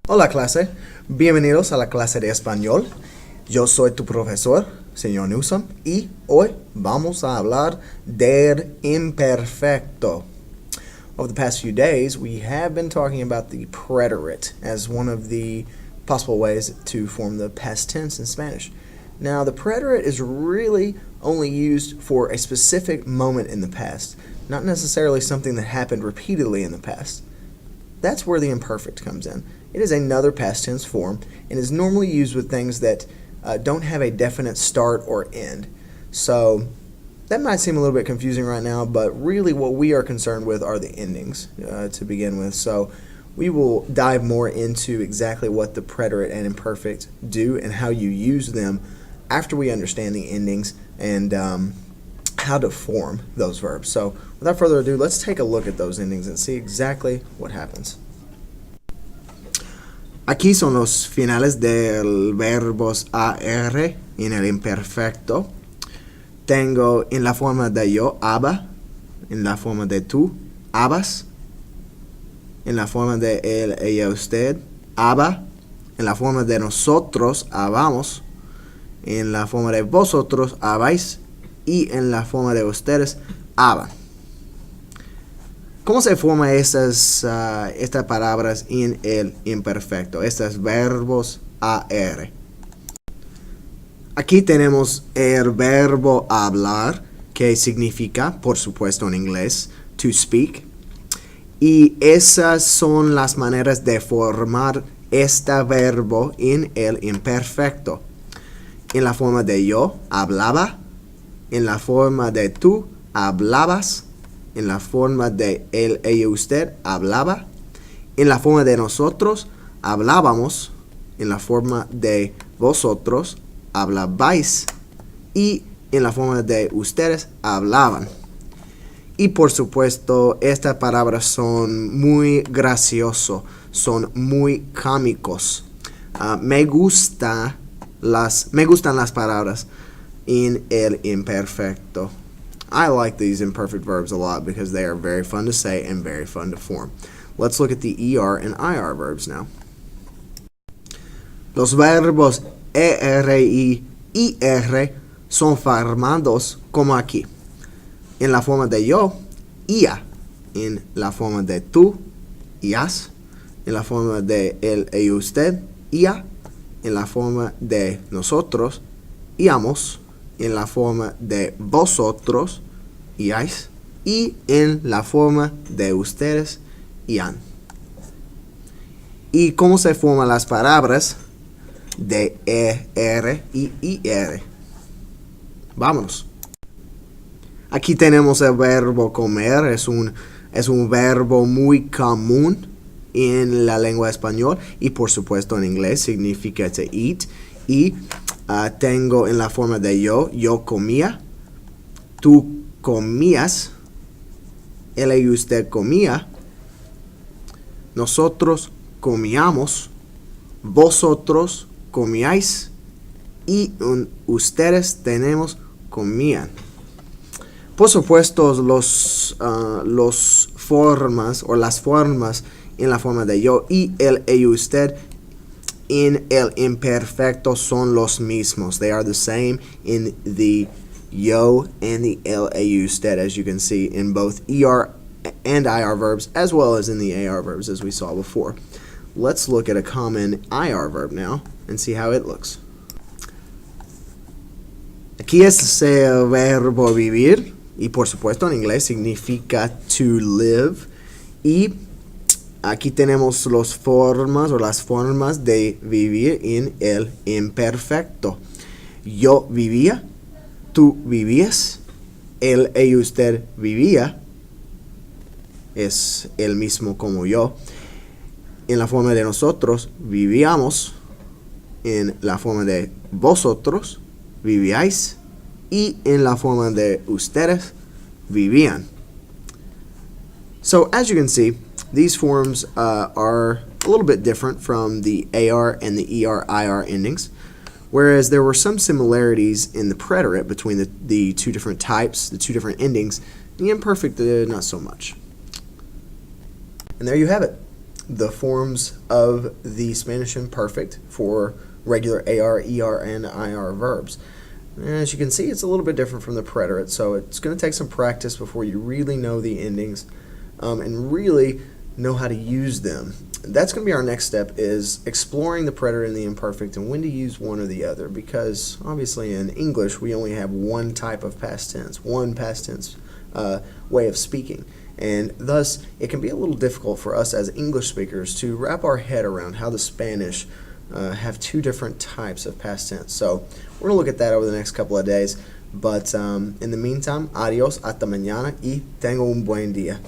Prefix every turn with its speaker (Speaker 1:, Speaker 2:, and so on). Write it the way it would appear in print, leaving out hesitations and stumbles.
Speaker 1: Hola clase, bienvenidos a la clase de español. Yo soy tu profesor, señor Newsom, y hoy vamos a hablar del imperfecto. Over the past few days, we have been talking about the preterite as one of the possible ways to form the past tense in Spanish. Now, the preterite is really only used for a specific moment in the past, not necessarily something that happened repeatedly in the past. That's where the imperfect comes in. It is another past tense form and is normally used with things that don't have a definite start or end. So that might seem a little bit confusing right now, but really what we are concerned with are the endings to begin with. So we will dive more into exactly what the preterite and imperfect do and how you use them after we understand the endings and how to form those verbs. So without further ado, let's take a look at those endings and see exactly what happens. Aquí son los finales del verbos AR en el imperfecto. Tengo en la forma de yo, aba, en la forma de tú, abas, en la forma de él, ella, usted, aba, en la forma de nosotros, habamos, en la forma de vosotros, habáis, y en la forma de ustedes, haban. ¿Cómo se forman estas palabras en el imperfecto? Estos verbos AR. Aquí tenemos el verbo hablar, que significa, por supuesto en inglés, to speak. Y esas son las maneras de formar este verbo en el imperfecto. En la forma de yo, hablaba. En la forma de tú, hablabas. En la forma de él, ella, usted, hablaba. En la forma de nosotros, hablábamos. En la forma de vosotros, hablabais. Y en la forma de ustedes, hablaban. Y por supuesto, estas palabras son muy graciosos, son muy cómicos. Me gustan las palabras en el imperfecto. I like these imperfect verbs a lot because they are very fun to say and very fun to form. Let's look at the ER and IR verbs now. Los verbos ER y IR son formados como aquí. En la forma de yo, ia. En la forma de tú, ias. En la forma de él y usted, ia. En la forma de nosotros, íamos. En la forma de vosotros, iáis, y en la forma de ustedes, ian. ¿Y cómo se forman las palabras de ER y IR? Vámonos. Aquí tenemos el verbo comer, es un verbo muy común en la lengua española y por supuesto en inglés significa to eat. Y tengo en la forma de yo comía, tú comías, él y usted comía, nosotros comíamos, vosotros comíais y ustedes comían. Por supuesto, las formas en la forma de yo y él y usted en el imperfecto son los mismos. They are the same in the yo and the él y usted, as you can see in both ER and IR verbs, as well as in the AR verbs, as we saw before. Let's look at a common IR verb now and see how it looks. Aquí es el verbo vivir, y por supuesto en inglés significa to live, y aquí tenemos las formas de vivir en el imperfecto. Yo vivía, tú vivías, él y usted vivía, es el mismo como yo. En la forma de nosotros vivíamos, en la forma de vosotros vivíais y en la forma de ustedes vivían. So as you can see, these forms are a little bit different from the AR and the ER-IR endings, whereas there were some similarities in the preterite between the two different types, the two different endings. The imperfect, not so much. And there you have it. the forms of the Spanish imperfect for regular AR, ER, and IR verbs. And as you can see, it's a little bit different from the preterite, so it's going to take some practice before you really know the endings and really know how to use them. That's going to be our next step, is exploring the preterite and the imperfect and when to use one or the other, because obviously in English we only have one type of past tense, one past tense way of speaking. And thus, it can be a little difficult for us as English speakers to wrap our head around how the Spanish have two different types of past tense. So we're going to look at that over the next couple of days. But in the meantime, adios, hasta mañana y tengo un buen día.